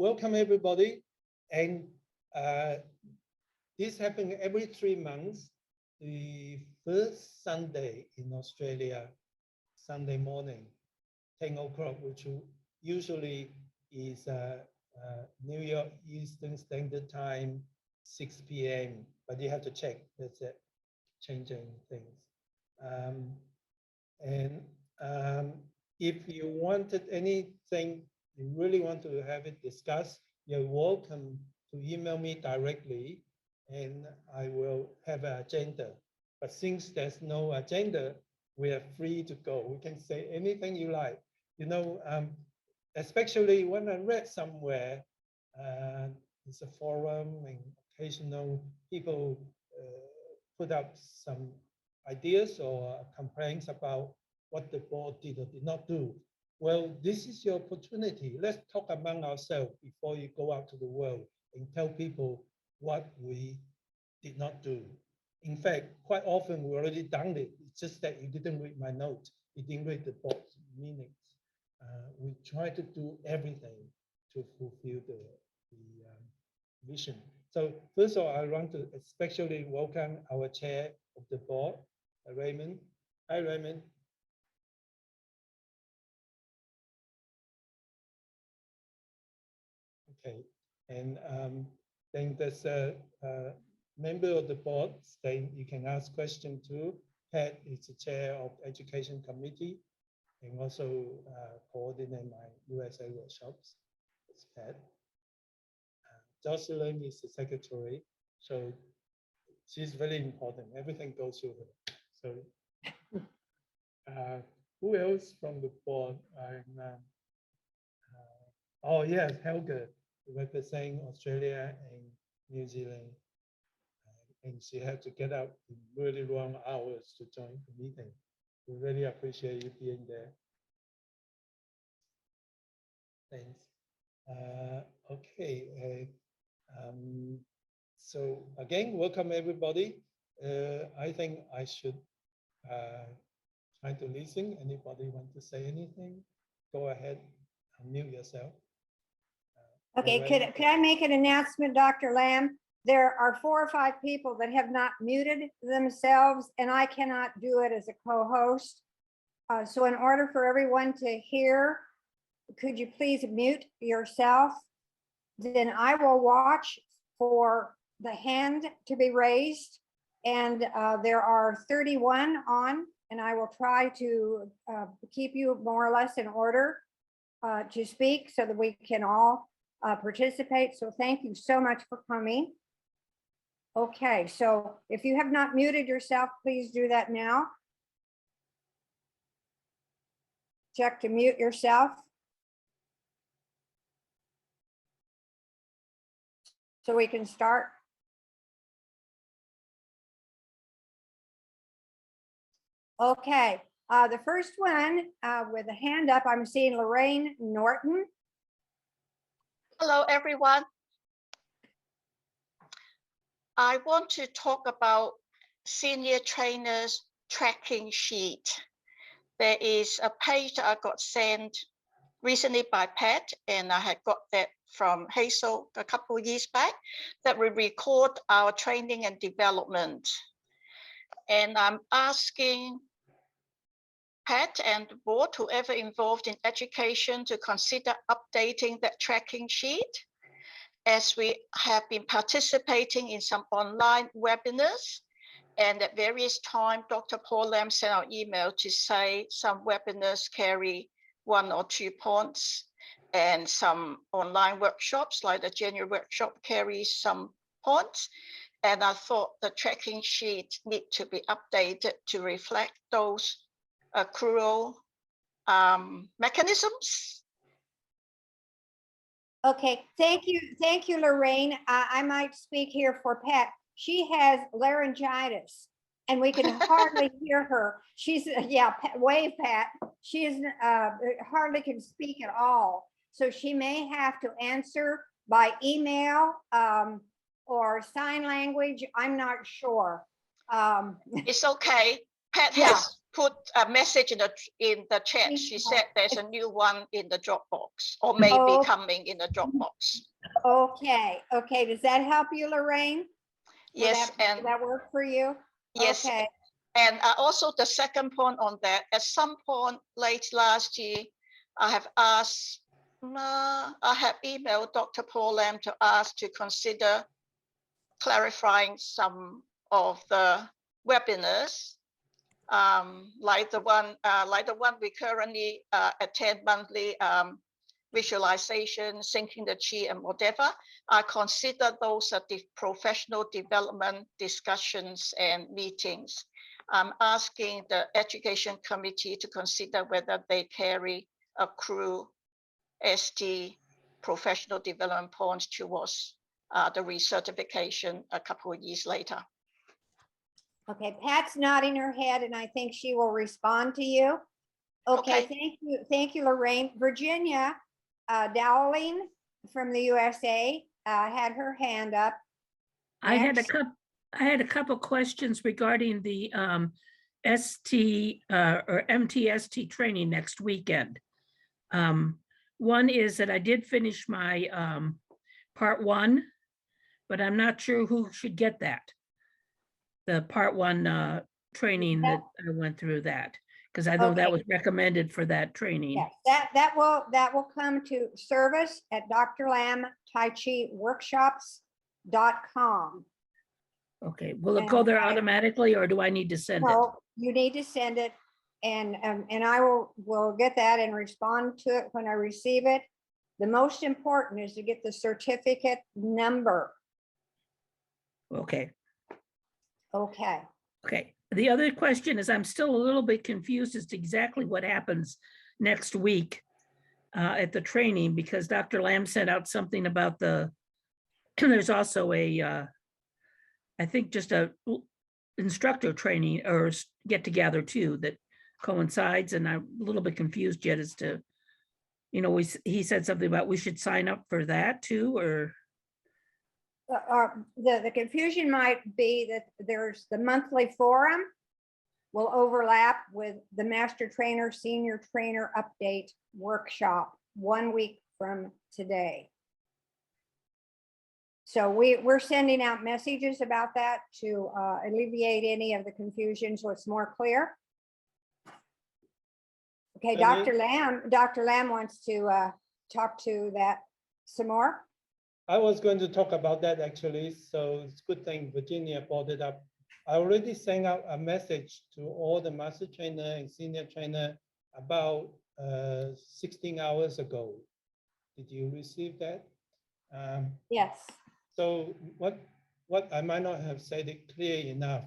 welcome everybody. And this happens every 3 months. The first Sunday in Australia, Sunday morning, 10 o'clock, which usually is New York Eastern Standard Time, 6 p.m. But you have to check, that's it, changing things. If you wanted anything, you really want to have it discussed, you're welcome to email me directly and I will have an agenda. But since there's no agenda, we are free to go. We can say anything you like. You know, especially when I read somewhere, it's a forum and occasional people put up some ideas or complaints about what the board did or did not do. Well, this is your opportunity. Let's talk among ourselves before you go out to the world and tell people what we did not do. In fact, quite often we already done it. It's just that you didn't read my note. You didn't read the board's meetings. We try to do everything to fulfill the vision. So first of all, I want to especially welcome our chair of the board, Raymond. Hi, Raymond. Okay, and then there's a member of the board, then you can ask questions to. Pat is the chair of Education Committee and also coordinate my USA workshops. It's Pat. Jocelyn is the secretary, so she's very important. Everything goes through her. So who else from the board? Oh yes, Helga, representing Australia and New Zealand. And she had to get up in really long hours to join the meeting. We really appreciate you being there. Thanks. Okay. So again, welcome everybody. I think I should try to listen. Anybody want to say anything? Go ahead, unmute yourself. Okay, could I make an announcement, Dr. Lamb? There are 4 or 5 people that have not muted themselves, and I cannot do it as a co-host. So in order for everyone to hear, could you please mute yourself? Then I will watch for the hand to be raised. And there are 31 on, and I will try to keep you more or less in order to speak so that we can all participate. So thank you so much for coming. Okay, so if you have not muted yourself, please do that now. Check to mute yourself. So we can start. Okay, the first one with a hand up, I'm seeing Lorraine Norton. Hello, everyone. I want to talk about senior trainers tracking sheet. There is a page that I got sent recently by Pat, and I had got that from Hazel a couple of years back, that we record our training and development. And I'm asking Pat and the board, whoever involved in education, to consider updating that tracking sheet, as we have been participating in some online webinars. And at various times, Dr. Paul Lam sent out email to say some webinars carry 1 or 2 points, and some online workshops, like the January workshop, carries some points. And I thought the tracking sheet need to be updated to reflect those accrual mechanisms. Okay, thank you, Lorraine. I might speak here for Pat. She has laryngitis, and we can hardly hear her. She's wave Pat. She is hardly can speak at all, so she may have to answer by email or sign language. I'm not sure. It's okay. Pat Yeah. has put a message in the chat. She said there's a new one in the Dropbox, or maybe coming in the Dropbox. Okay, okay. Does that help you, Lorraine? Yes, Will that work for you? Yes. Okay. And also the second point on that, at some point late last year, I have asked, I have emailed Dr. Paul Lam to ask to consider clarifying some of the webinars, like the one we currently attend monthly, visualization, syncing the chi, and whatever. I consider those are the professional development discussions and meetings. I'm asking the education committee to consider whether they carry accrue ST professional development points towards the recertification a couple of years later. Okay, Pat's nodding her head, and I think she will respond to you. Okay. Thank you, Lorraine. Virginia Dowling from the USA had her hand up. Next. I had a couple questions regarding the ST or MTST training next weekend. One is that I did finish my part 1, but I'm not sure who should get that. The part 1 training that I went through that, because I know that was recommended for that training. Yes, that will come to service at Dr. Lam Tai Chi Workshops.com. Okay, will it go there automatically, or do I need to send it? No, you need to send it, and I will get that and respond to it when I receive it. The most important is to get the certificate number. Okay. Okay. Okay. The other question is, I'm still a little bit confused as to exactly what happens next week at the training, because Dr. Lam sent out something about there's also a, I think just a instructor training or get together too that coincides, and I'm a little bit confused yet as to, he said something about we should sign up for that too, or? The confusion might be that there's the monthly forum will overlap with the Master Trainer, Senior Trainer Update Workshop 1 week from today. So we're sending out messages about that to alleviate any of the confusion so it's more clear. Okay, Dr. Lam wants to talk to that some more. I was going to talk about that actually, so it's a good thing Virginia brought it up. I already sent out a message to all the master trainer and senior trainer about 16 hours ago. Did you receive that? Yes. So what I might not have said it clear enough.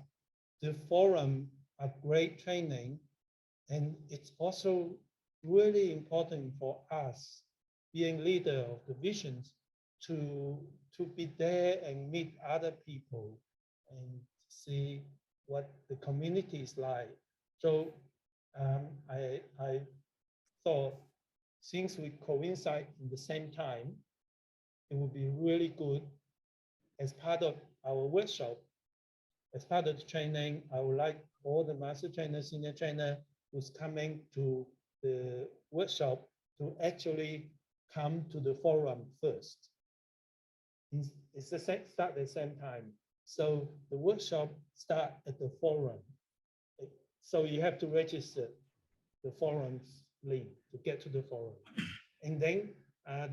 The forum are great training, and it's also really important for us being leader of the visions to be there and meet other people and see what the community is like. So I thought, since we coincide in the same time, it would be really good as part of our workshop, as part of the training. I would like all the master trainer, senior trainer who's coming to the workshop to actually come to the forum first. It's the same, start at the same time. So the workshop start at the forum. So you have to register the forum's link to get to the forum. And then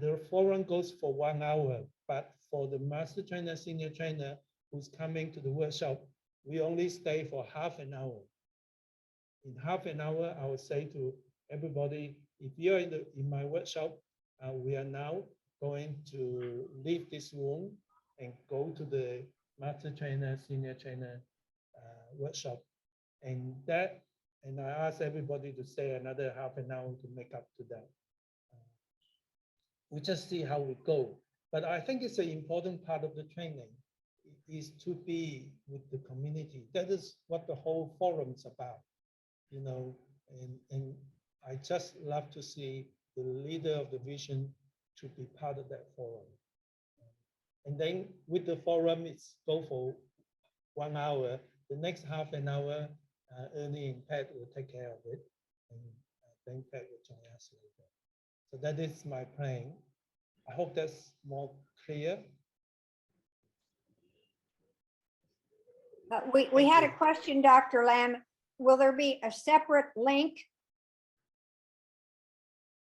the forum goes for 1 hour, but for the master trainer, senior trainer who's coming to the workshop, we only stay for half an hour. In half an hour, I will say to everybody, if you're in my workshop, we are now going to leave this room and go to the master trainer, senior trainer workshop. And I ask everybody to stay another half an hour to make up to that. We just see how we go. But I think it's an important part of the training is to be with the community. That is what the whole forum is about, and I just love to see the leader of the vision to be part of that forum. And then with the forum, it's go for 1 hour. The next half an hour, Ernie and Pat will take care of it, and then Pat will join us later. So that is my plan. I hope that's more clear. We had a you. question, Dr. Lamb. Will there be a separate link?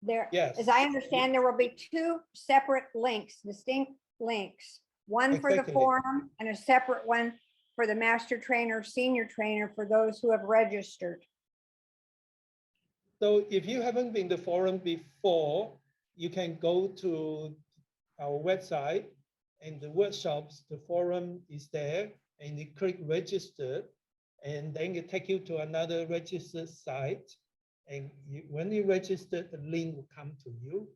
There, Yes. as I understand, there will be two separate links, distinct links. One for the Exactly. forum and a separate one for the master trainer, senior trainer for those who have registered. So if you haven't been to the forum before, you can go to our website and the workshops, the forum is there, and you click register, and then it take you to another registered site. And when you register, the link will come to you,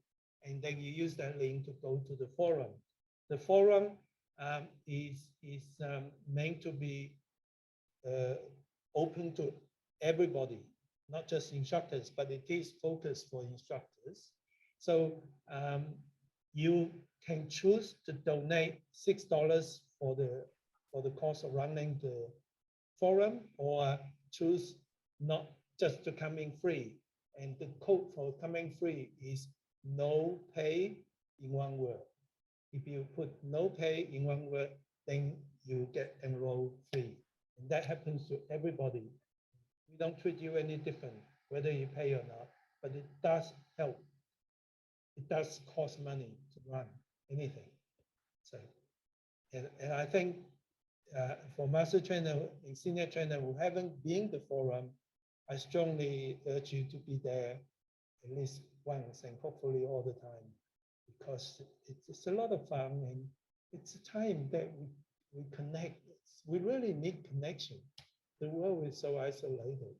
and then you use that link to go to the forum. The forum is meant to be open to everybody, not just instructors, but it is focused for instructors. So you can choose to donate $6 for the cost of running the forum, or choose not just to come in free. And the code for coming free is no pay in one word. If you put no pay in one word, then you get enrolled free. And that happens to everybody. We don't treat you any different, whether you pay or not, but it does help. It does cost money to run anything. So, and I think for master trainer and senior trainer who haven't been to the forum, I strongly urge you to be there at least once and hopefully all the time, because it's a lot of fun and it's a time that we connect. We really need connection. The world is so isolated.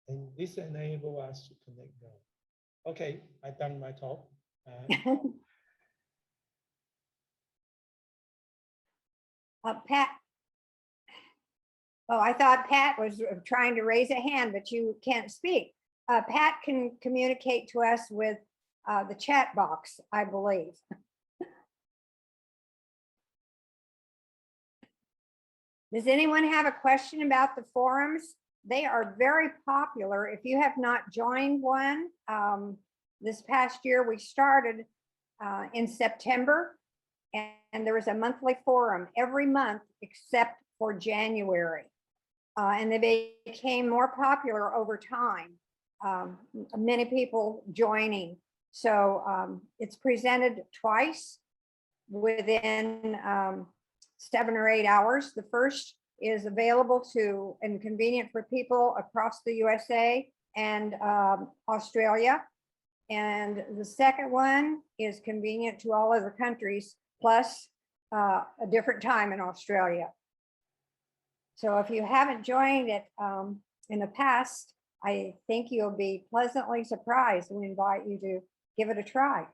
And this enables us to connect more. Okay, I've done my talk. Pat. Oh, I thought Pat was trying to raise a hand, but you can't speak. Pat can communicate to us with the chat box, I believe. Does anyone have a question about the forums? They are very popular. If you have not joined one, this past year we started in September, and there was a monthly forum every month except for January. And they became more popular over time. Many people joining. So it's presented twice within 7 or 8 hours. The first is available to and convenient for people across the USA and Australia. And the second one is convenient to all other countries, plus a different time in Australia. So if you haven't joined it in the past, I think you'll be pleasantly surprised. We invite you to give it a try.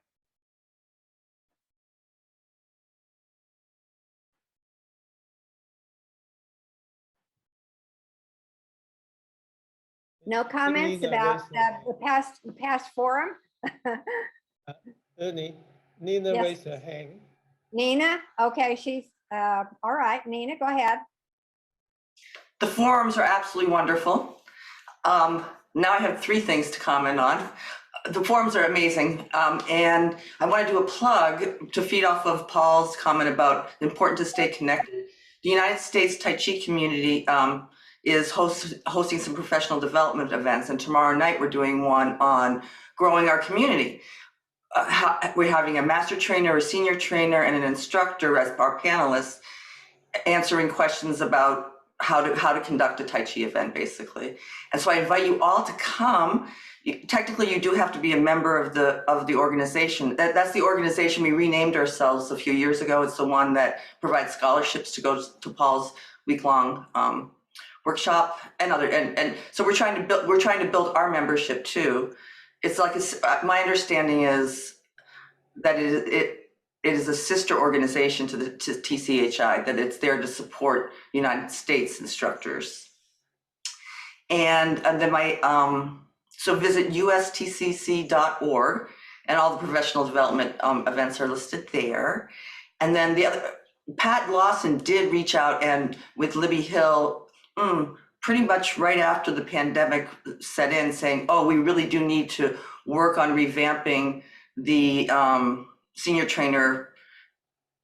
No comments about the past forum? Ernie, Nina Yes. raised her hand. Nina, okay, she's all right. Nina, go ahead. The forums are absolutely wonderful. Now I have 3 things to comment on. The forums are amazing. And I want to do a plug to feed off of Paul's comment about important to stay connected. The United States Tai Chi community is hosting some professional development events. And tomorrow night we're doing one on growing our community. We're having a master trainer, a senior trainer, and an instructor as our panelists answering questions about how to conduct a Tai Chi event, basically. And so I invite you all to come. Technically, you do have to be a member of the organization. That's the organization we renamed ourselves a few years ago. It's the one that provides scholarships to go to Paul's week-long workshop and so we're trying to build our membership too. It's like my understanding is that it is a sister organization to TCHI, that it's there to support United States instructors. And then so visit ustcc.org, and all the professional development events are listed there. And then Pat Lawson did reach out, and with Libby Hill pretty much right after the pandemic set in, saying, oh, we really do need to work on revamping the senior trainer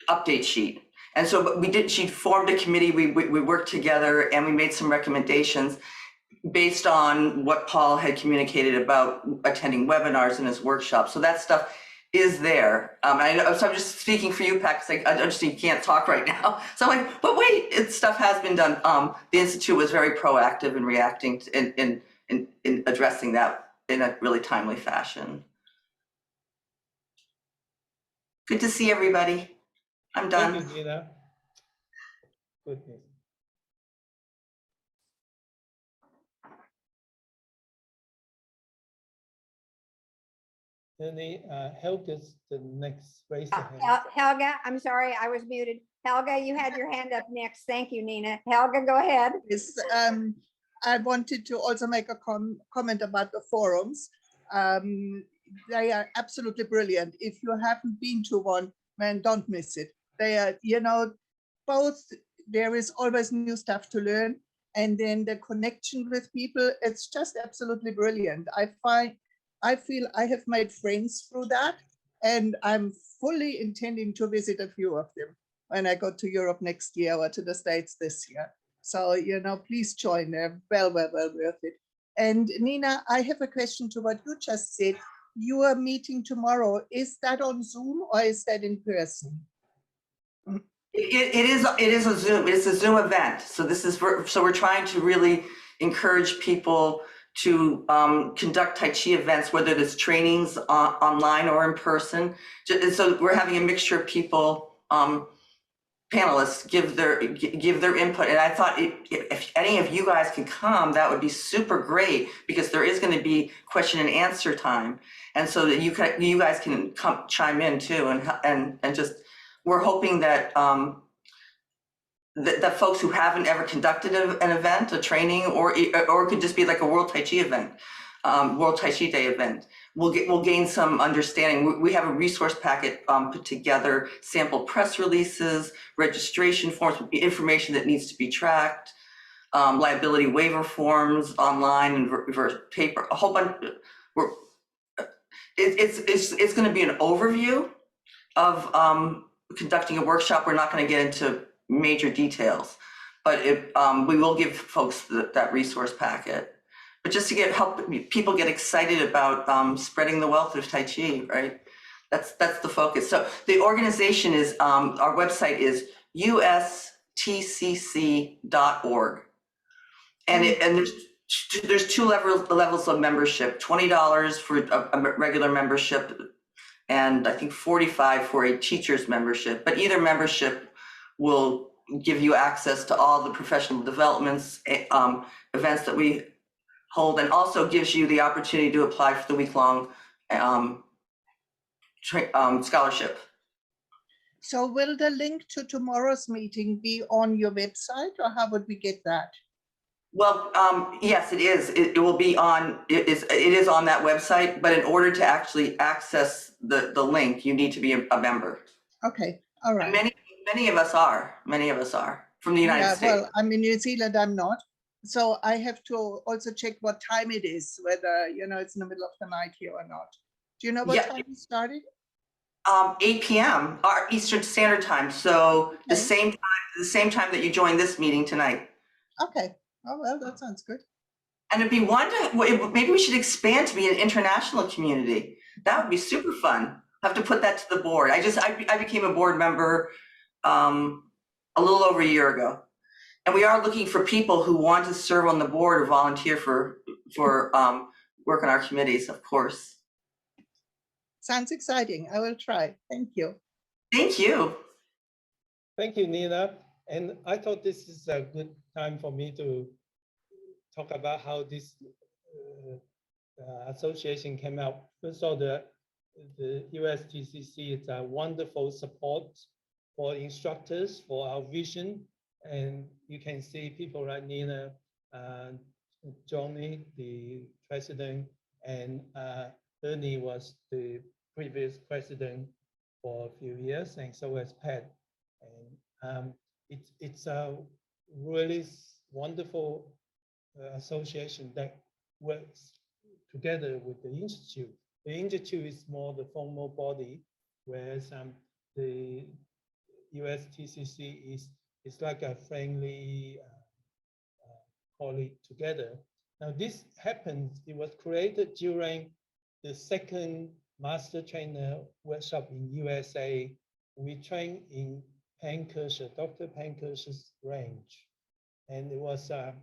update sheet. And so she formed a committee, we worked together and we made some recommendations based on what Paul had communicated about attending webinars in his workshop. So that stuff is there. I know, so I'm just speaking for you, Pat, because I understand you can't talk right now. So I'm like, but wait, stuff has been done. The Institute was very proactive in reacting to, in addressing that in a really timely fashion. Good to see everybody. I'm done. Thank you, Nina. Goodness. Any Helga's the next raise the hand. Helga, I'm sorry, I was muted. Helga, you had your hand up next. Thank you, Nina. Helga, go ahead. Yes, I wanted to also make a comment about the forums. They are absolutely brilliant. If you haven't been to one, man, don't miss it. They are, you know, both, there is always new stuff to learn, and then the connection with people, it's just absolutely brilliant. I feel I have made friends through that, and I'm fully intending to visit a few of them when I go to Europe next year or to the States this year. So, you know, please join. They're well worth it. And Nina, I have a question to what you just said. Your meeting tomorrow, is that on Zoom or is that in person? It is a Zoom. It's a Zoom event. So we're trying to really encourage people to conduct Tai Chi events, whether it's trainings online or in person. So we're having a mixture of people, panelists give their input. And I thought if any of you guys could come, that would be super great, because there is going to be question and answer time. And so that you guys can come chime in too, and just, we're hoping that that folks who haven't ever conducted an event, a training, or it could just be like a World Tai Chi event, World Tai Chi Day event, we'll gain some understanding. We have a resource packet put together, sample press releases, registration forms, information that needs to be tracked, liability waiver forms online and reverse paper, a whole bunch. It's going to be an overview of conducting a workshop. We're not going to get into major details, but we will give folks that resource packet. But just to help people get excited about spreading the wealth of Tai Chi, right? That's the focus. So the organization is, our website is ustcc.org. And there's two levels of membership, $20 for a regular membership, and I think $45 for a teacher's membership. But either membership will give you access to all the professional developments, events that we hold, and also gives you the opportunity to apply for the week-long scholarship. So will the link to tomorrow's meeting be on your website, or how would we get that? Well, yes, it is. It will be on, it is on that website, but in order to actually access the link, you need to be a member. Okay, all right. And many of us are from the United States. Well, I'm in New Zealand, I'm not. So I have to also check what time it is, whether, you know, it's in the middle of the night here or not. Do you know what time you started? 8 p.m. our Eastern Standard Time. So the same time that you joined this meeting tonight. Okay. Oh, well, that sounds good. And it'd be maybe we should expand to be an international community. That would be super fun. I have to put that to the board. I became a board member a little over a year ago. And we are looking for people who want to serve on the board or volunteer for work on our committees, of course. Sounds exciting. I will try. Thank you. Thank you. Thank you, Nina. And I thought this is a good time for me to talk about how this association came out. First of all, the USTCC is a wonderful support for instructors, for our vision. And you can see people like Nina, Johnny, the president, and Ernie was the previous president for a few years, and so was Pat. And it's a really wonderful association that works together with the institute. The institute is more the formal body, whereas the USTCC is like a friendly colleague together. Now this happened, it was created during the second master trainer workshop in USA. We trained in Dr. Pankhurst's range. And it was a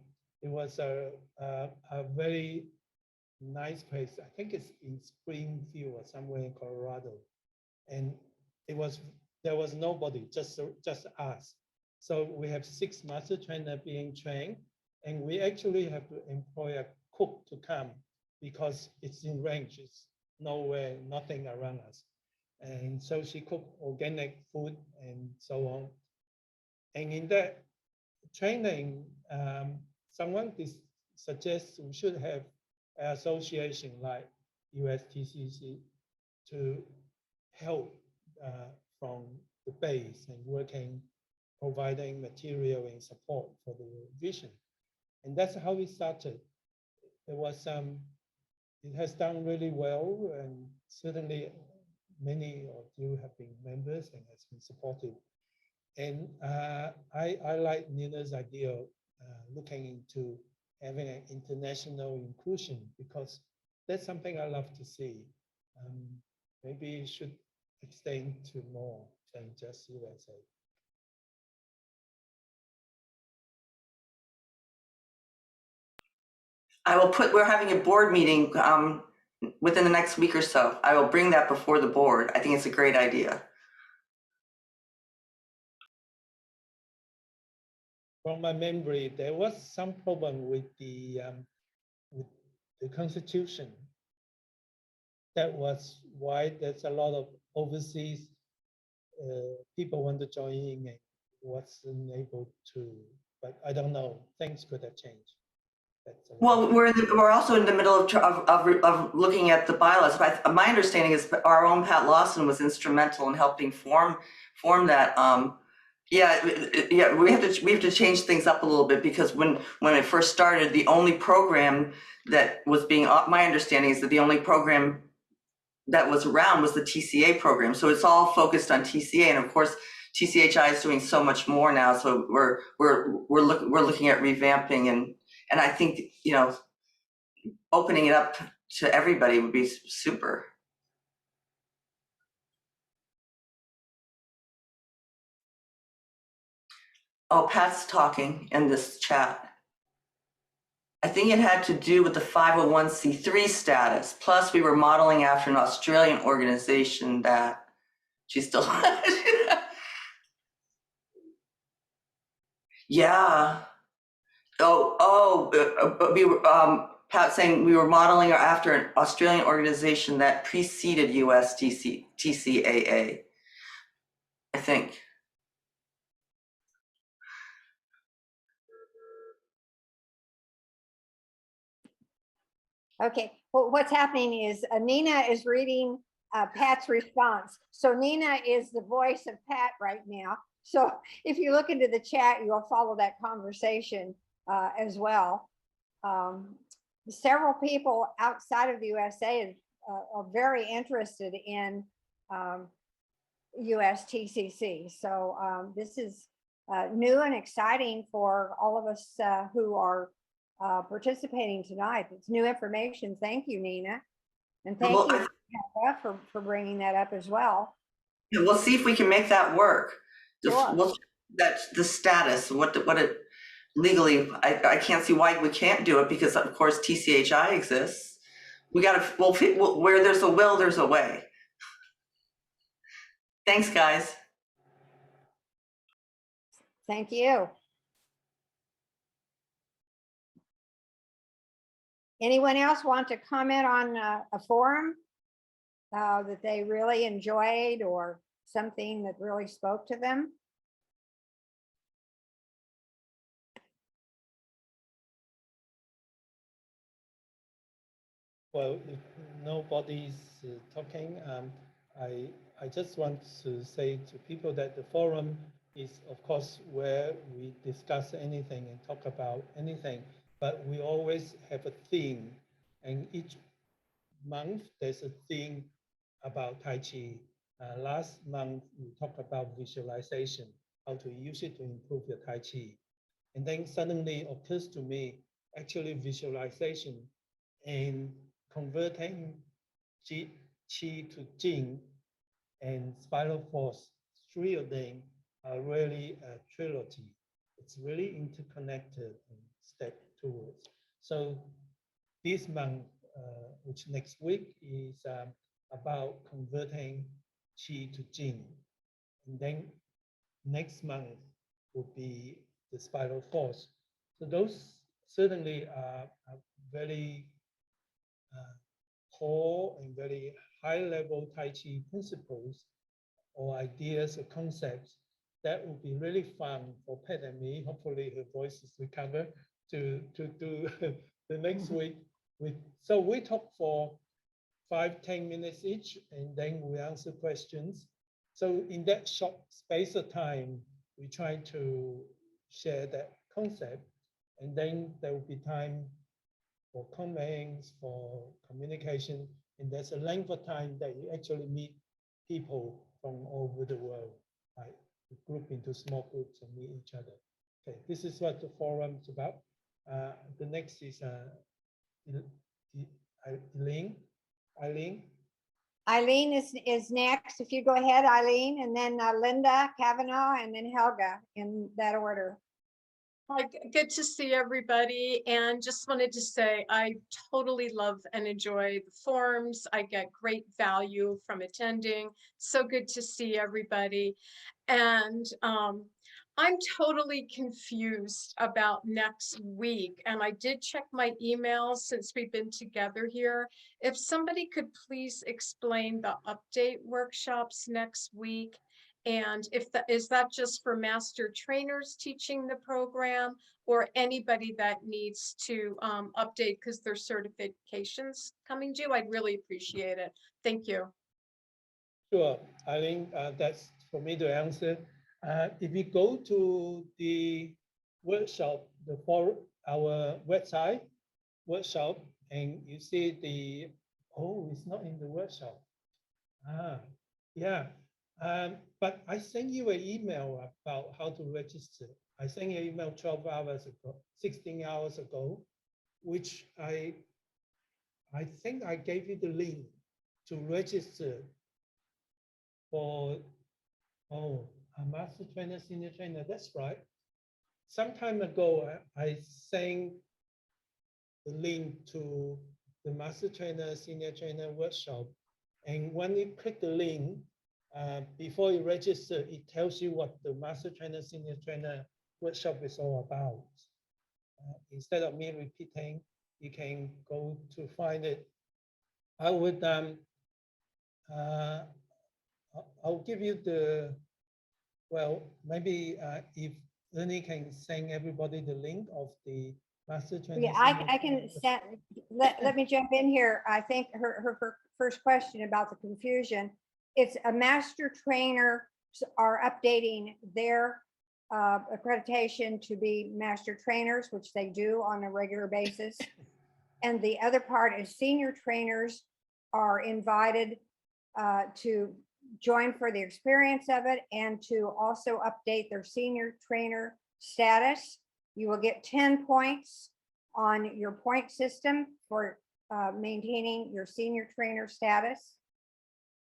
very nice place. I think it's in Springfield or somewhere in Colorado. And there was nobody, just us. So we have 6 master trainers being trained, and we actually have to employ a cook to come because it's in range. It's nowhere, nothing around us. And so she cooked organic food and so on. And in that training, someone suggests we should have an association like USTCC to help from the base and working, providing material and support for the vision. And that's how we started. There was it has done really well, and certainly many of you have been members and has been supported. And I like Nina's idea of looking into having an international inclusion, because that's something I love to see. Maybe it should extend to more than just USA. We're having a board meeting within the next week or so. I will bring that before the board. I think it's a great idea. From my memory, there was some problem with the Constitution. That was why there's a lot of overseas people want to join in and wasn't able to. But I don't know. Things could have changed. Well, we're also in the middle of looking at the bylaws. But my understanding is our own Pat Lawson was instrumental in helping form that. Yeah, we have to change things up a little bit, because when it first started, the only program that was being, my understanding is that the only program that was around was the TCA program. So it's all focused on TCA, and of course TCHI is doing so much more now. So we're looking at revamping, and I think, you know, opening it up to everybody would be super. Oh, Pat's talking in this chat. I think it had to do with the 501c3 status. Plus, we were modeling after an Australian organization that she's still. Yeah. We were, Pat saying we were modeling after an Australian organization that preceded TCAA, I think. Okay, well, what's happening is Nina is reading Pat's response. So Nina is the voice of Pat right now. So if you look into the chat, you'll follow that conversation as well. Several people outside of the USA are very interested in USTCC. So this is new and exciting for all of us who are participating tonight. It's new information. Thank you, Nina. And thank you for bringing that up as well. We'll see if we can make that work. Sure. That's the status, what it legally, I can't see why we can't do it, because of course TCHI exists. We got to, where there's a will, there's a way. Thanks, guys. Thank you. Anyone else want to comment on a forum that they really enjoyed, or something that really spoke to them? Well, if nobody's talking, I just want to say to people that the forum is, of course, where we discuss anything and talk about anything, but we always have a theme, and each month there's a theme about Tai Chi. Last month, we talked about visualization, how to use it to improve your Tai Chi. And then suddenly occurs to me, actually visualization and converting Qi to Jing and spiral force, three of them are really a trilogy. It's really interconnected and step towards. So this month, which next week is about converting Qi to Jing. And then next month will be the spiral force. So those certainly are very core and very high level Tai Chi principles or ideas or concepts that would be really fun for Pat and me. Hopefully her voice is recovered to do the next week. So we talk for 5-10 minutes each, and then we answer questions. So in that short space of time, we try to share that concept, and then there will be time for comments, for communication, and there's a length of time that you actually meet people from all over the world, right? You group into small groups and meet each other. Okay, this is what the forum is about. The next is Eileen. Eileen is next. If you go ahead, Eileen, and then Linda Kavanaugh, and then Helga, in that order. Hi, good to see everybody, and just wanted to say I totally love and enjoy the forums. I get great value from attending. So good to see everybody. And I'm totally confused about next week, and I did check my emails since we've been together here. If somebody could please explain the update workshops next week. And is that just for master trainers teaching the program, or anybody that needs to update because their certifications coming due? I'd really appreciate it. Thank you. Sure, Eileen, that's for me to answer. If you go to the workshop, our website workshop, and you see it's not in the workshop. Yeah. But I sent you an email about how to register. I sent you an email 12 hours ago, 16 hours ago, which I think I gave you the link to register for, a master trainer, senior trainer, that's right. Some time ago, I sent the link to the master trainer, senior trainer workshop. And when you click the link, before you register, it tells you what the master trainer, senior trainer workshop is all about. Instead of me repeating, you can go to find it. I would, I'll give you maybe if Ernie can send everybody the link of the master trainer. Yeah, I can send, let me jump in here. I think her first question about the confusion, it's a master trainer are updating their accreditation to be master trainers, which they do on a regular basis. And the other part is senior trainers are invited to join for the experience of it and to also update their senior trainer status. You will get 10 points on your point system for maintaining your senior trainer status.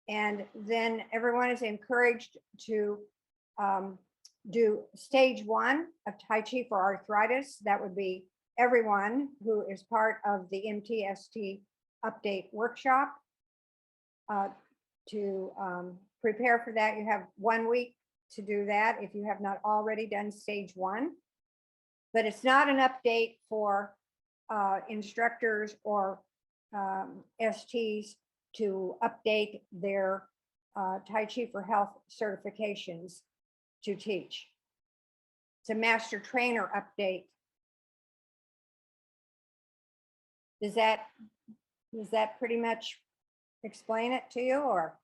And then everyone is encouraged to do stage 1 of Tai Chi for arthritis. That would be everyone who is part of the MTST update workshop. To prepare for that, you have 1 week to do that if you have not already done stage 1. But it's not an update for instructors or STs to update their Tai Chi for Health certifications to teach. It's a master trainer update. Does that pretty much explain it to you, or?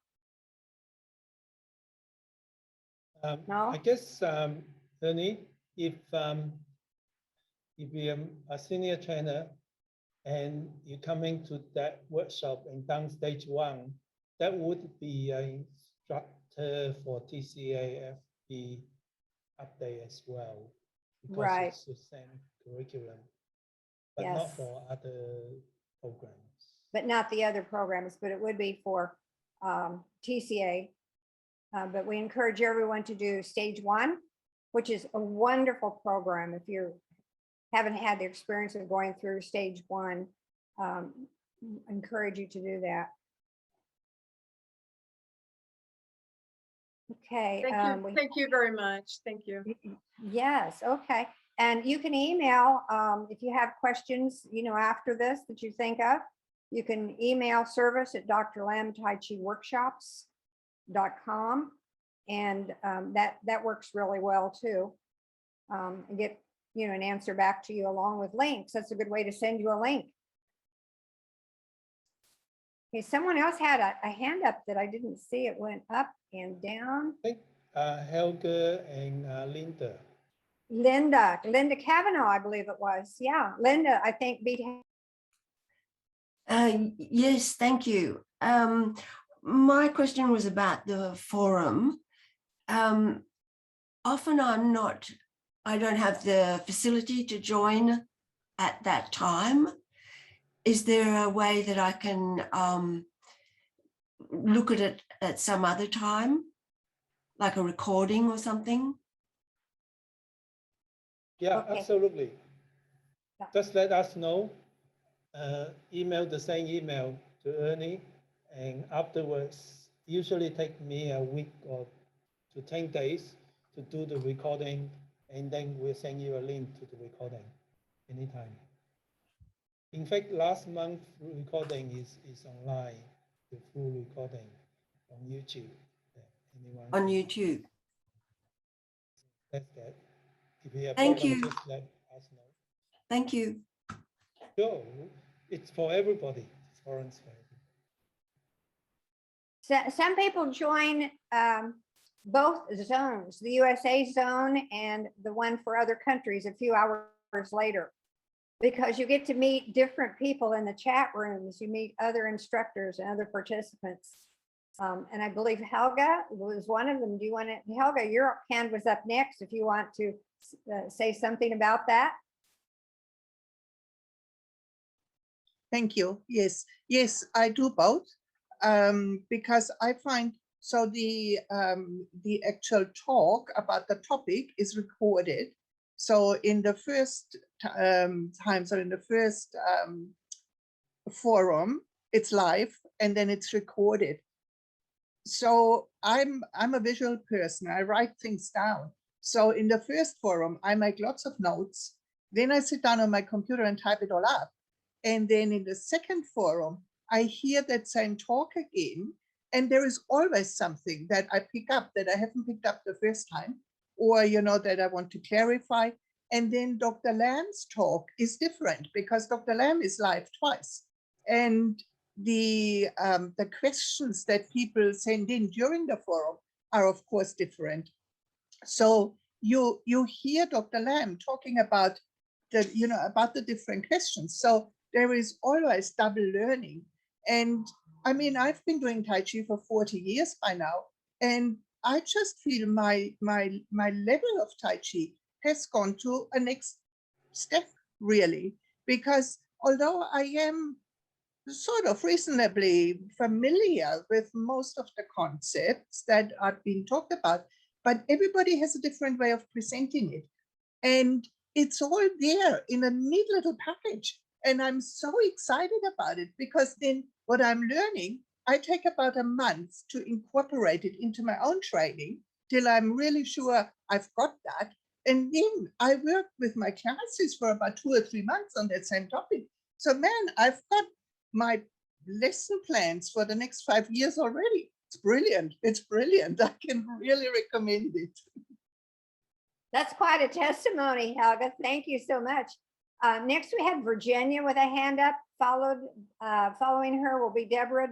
No? I guess, Ernie, if you're a senior trainer and you're coming to that workshop and done stage 1, that would be an instructor for TCAFB update as well, because Right. it's the same curriculum, but Yes. not for other programs. But not the other programs, but it would be for TCA. But we encourage everyone to do stage 1, which is a wonderful program. If you haven't had the experience of going through stage 1, encourage you to do that. Okay. Thank you very much. Thank you. Yes, okay. And you can email, if you have questions, after this that you think of, you can email service at drlamtaichiworkshops.com. And that works really well too. And get, an answer back to you along with links. That's a good way to send you a link. Okay, someone else had a hand up that I didn't see. It went up and down. I think Helga and Linda. Linda Kavanaugh, I believe it was. Yeah, Linda, I think beat. Yes, thank you. My question was about the forum. Often I don't have the facility to join at that time. Is there a way that I can look at it at some other time, like a recording or something? Yeah, Okay. absolutely. Yeah. Just let us know. Email the same email to Ernie, and afterwards, usually take me a week or to 10 days to do the recording, and then we'll send you a link to the recording anytime. In fact, last month recording is online, the full recording on YouTube. On YouTube. That's that. If you have Thank problems, you. just let us know. Thank you. Sure, it's for everybody. It's for everybody. So, some people join both zones, the USA zone and the one for other countries a few hours later, because you get to meet different people in the chat rooms. You meet other instructors and other participants. And I believe Helga was one of them. Do you want to, Helga, your hand was up next if you want to say something about that. Thank you. Yes, I do both, because I find so the actual talk about the topic is recorded. So in the first times, or in the first forum, it's live and then it's recorded. So I'm a visual person. I write things down. So in the first forum, I make lots of notes. Then I sit down on my computer and type it all up. And then in the second forum, I hear that same talk again. And there is always something that I pick up that I haven't picked up the first time, or, that I want to clarify. And then Dr. Lamb's talk is different because Dr. Lamb is live twice. And the questions that people send in during the forum are of course different. So you hear Dr. Lamb talking about the different questions. So there is always double learning. And I mean, I've been doing Tai Chi for 40 years by now, and I just feel my level of Tai Chi has gone to a next step, really, because although I am sort of reasonably familiar with most of the concepts that are being talked about, but everybody has a different way of presenting it. And it's all there in a neat little package. And I'm so excited about it because then what I'm learning, I take about a month to incorporate it into my own training till I'm really sure I've got that. And then I work with my classes for about 2 or 3 months on that same topic. So man, I've got my lesson plans for the next 5 years already. It's brilliant. It's brilliant. I can really recommend it. That's quite a testimony, Helga. Thank you so much. Next, we have Virginia with a hand up. Following her will be Deborah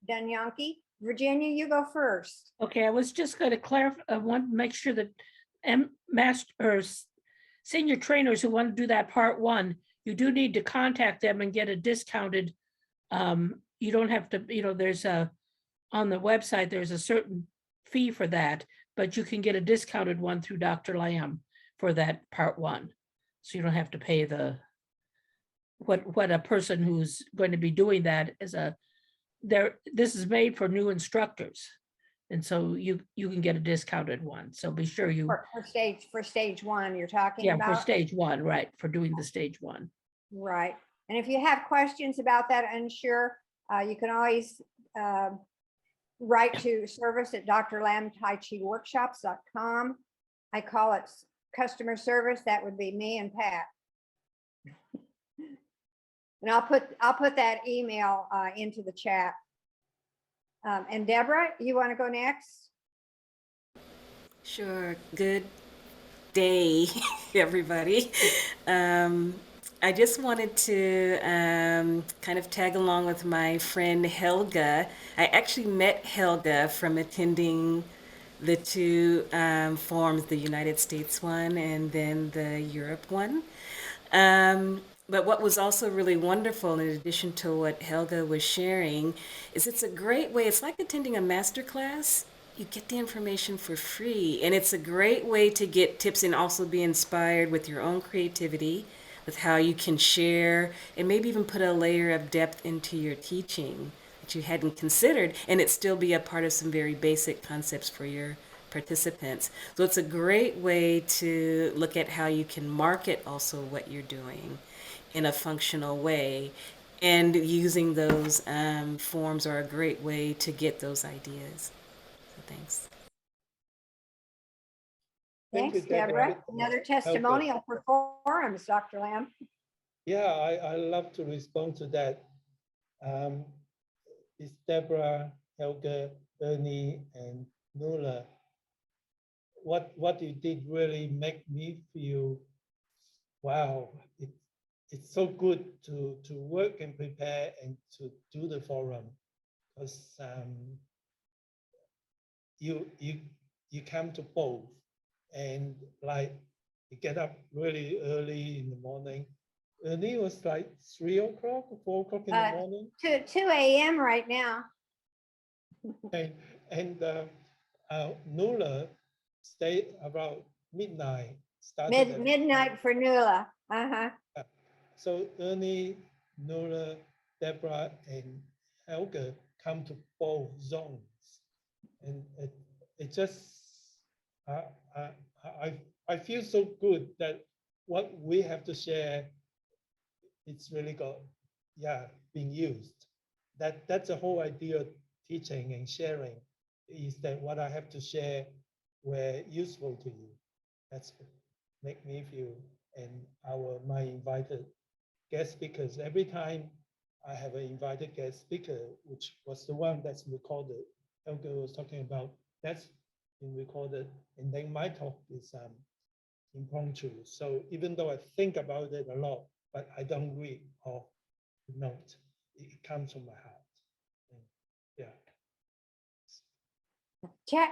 Dunyanke. Virginia, you go first. Okay, I was just going to clarify, I want to make sure that senior trainers who want to do that part one, you do need to contact them and get a discounted. You don't have to, there's on the website, there's a certain fee for that, but you can get a discounted one through Dr. Lamb for that part one. So you don't have to pay what a person who's going to be doing that is this is made for new instructors. And so you can get a discounted one. So be sure you, For stage one, you're talking yeah, about? for stage one, right, for doing the stage one. Right. And if you have questions about that, unsure, you can always write to service@drlamtaichiworkshops.com. I call it customer service. That would be me and Pat. And I'll put that email into the chat. And Deborah, you want to go next? Sure. Good day, everybody. I just wanted to kind of tag along with my friend Helga. I actually met Helga from attending the two forums, the United States one and then the Europe one. But what was also really wonderful, in addition to what Helga was sharing, is it's a great way, it's like attending a master class. You get the information for free, and it's a great way to get tips and also be inspired with your own creativity, with how you can share and maybe even put a layer of depth into your teaching that you hadn't considered, and it still be a part of some very basic concepts for your participants. So it's a great way to look at how you can market also what you're doing in a functional way, and using those forms are a great way to get those ideas. So thanks. Thank Thanks, you, Deborah. Deborah. Another testimonial for forums, Dr. Lamb. Yeah, I love to respond to that. It's Deborah, Helga, Ernie, and Nuala. What you did really make me feel, wow, it's so good to work and prepare and to do the forum, because you come to both, and like you get up really early in the morning. Ernie was like 3 o'clock, 4 o'clock in the morning. 2 a.m. right now. And Nuala stayed about midnight. Midnight for Nuala. Uh-huh. So Ernie, Nuala, Deborah, and Helga come to both zones, and it just I feel so good that what we have to share, it's really got being used. That's the whole idea of teaching and sharing, is that what I have to share were useful to you. That's what make me feel. And my invited guest speakers, every time I have an invited guest speaker, which was the one that's recorded, Helga was talking about, that's been recorded, and then my talk is impromptu. So even though I think about it a lot, but I don't read or note, it comes from my heart. And yeah.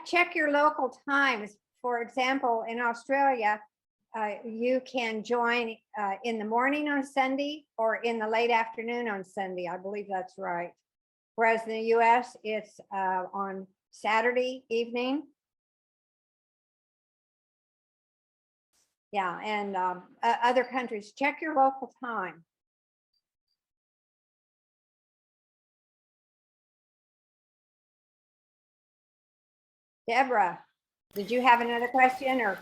Check your local times. For example, in Australia, you can join in the morning on Sunday or in the late afternoon on Sunday. I believe that's right. Whereas in the US, it's on Saturday evening. Yeah, and other countries, check your local time. Deborah, did you have another question or?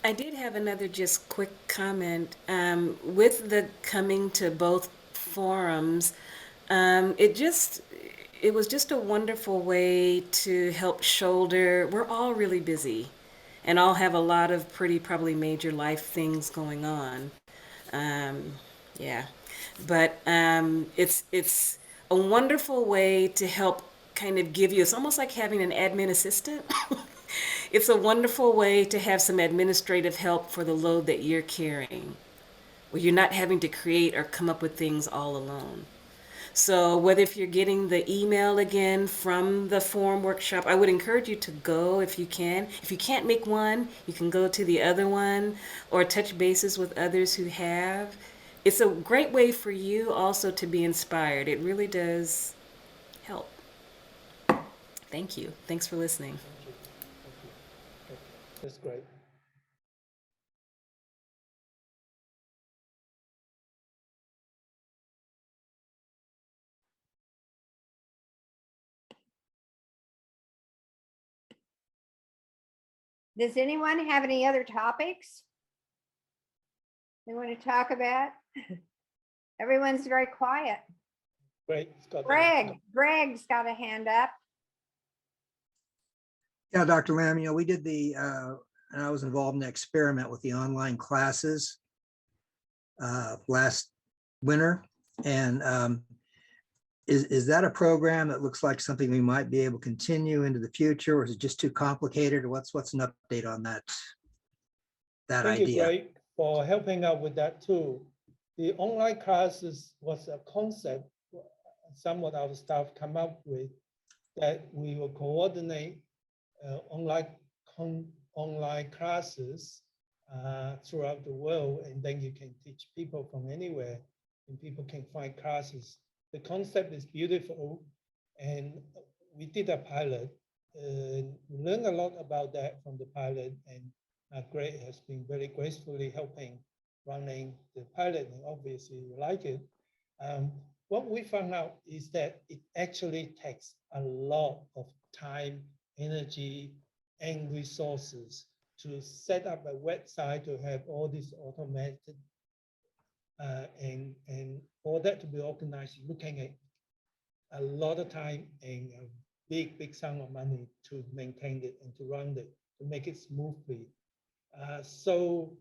I did have another just quick comment. With the coming to both forums, it was just a wonderful way to help shoulder. We're all really busy and all have a lot of pretty probably major life things going on. But it's a wonderful way to help kind of give you, it's almost like having an admin assistant. It's a wonderful way to have some administrative help for the load that you're carrying, where you're not having to create or come up with things all alone. So whether if you're getting the email again from the forum workshop, I would encourage you to go if you can. If you can't make one, you can go to the other one or touch bases with others who have. It's a great way for you also to be inspired. It really does help. Thank you. Thanks for listening. Thank you. Thank you. Okay, that's great. Does anyone have any other topics they want to talk about? Everyone's very quiet. Great. Scott. Greg's got a hand up. Yeah, Dr. Lamb, we did and I was involved in the experiment with the online classes last winter. And is that a program that looks like something we might be able to continue into the future, or is it just too complicated, or what's an update on that Thank idea? you, Greg, for helping out with that too. The online classes was a concept some of our staff come up with, that we will coordinate online classes throughout the world, and then you can teach people from anywhere, and people can find classes. The concept is beautiful, and we did a pilot. We learned a lot about that from the pilot, and Greg has been very gracefully helping running the pilot, and obviously you like it. What we found out is that it actually takes a lot of time, energy, and resources to set up a website to have all this automated and for that to be organized, looking at a lot of time and a big sum of money to maintain it and to run it, to make it smoothly. So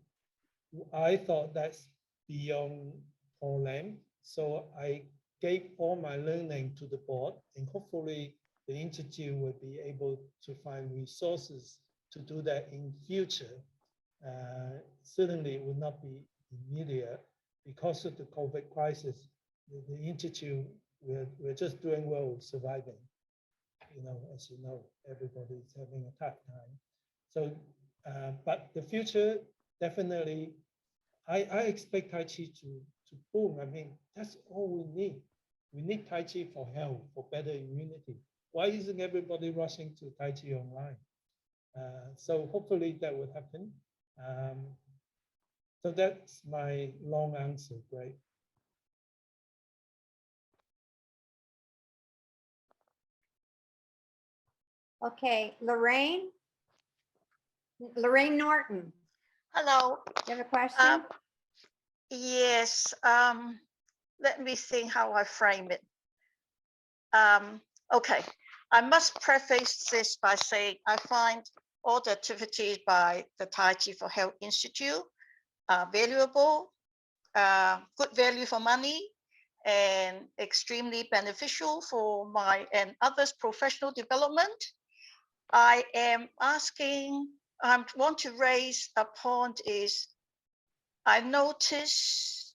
I thought that's beyond all them. So I gave all my learning to the board, and hopefully the Institute will be able to find resources to do that in future. Certainly it will not be immediate because of the COVID crisis. The Institute, we're just doing well with surviving. As you know, everybody's having a tough time. So, but the future, definitely, I expect Tai Chi to boom. I mean, that's all we need. We need Tai Chi for health, for better immunity. Why isn't everybody rushing to Tai Chi online? So hopefully that will happen. So that's my long answer, Greg. Okay, Lorraine Norton, Hello. you have a question? Yes. Let me think how I frame it. Okay. I must preface this by saying I find all the activities by the Tai Chi for Health Institute valuable, good value for money, and extremely beneficial for my and others' professional development. I want to raise a point is I notice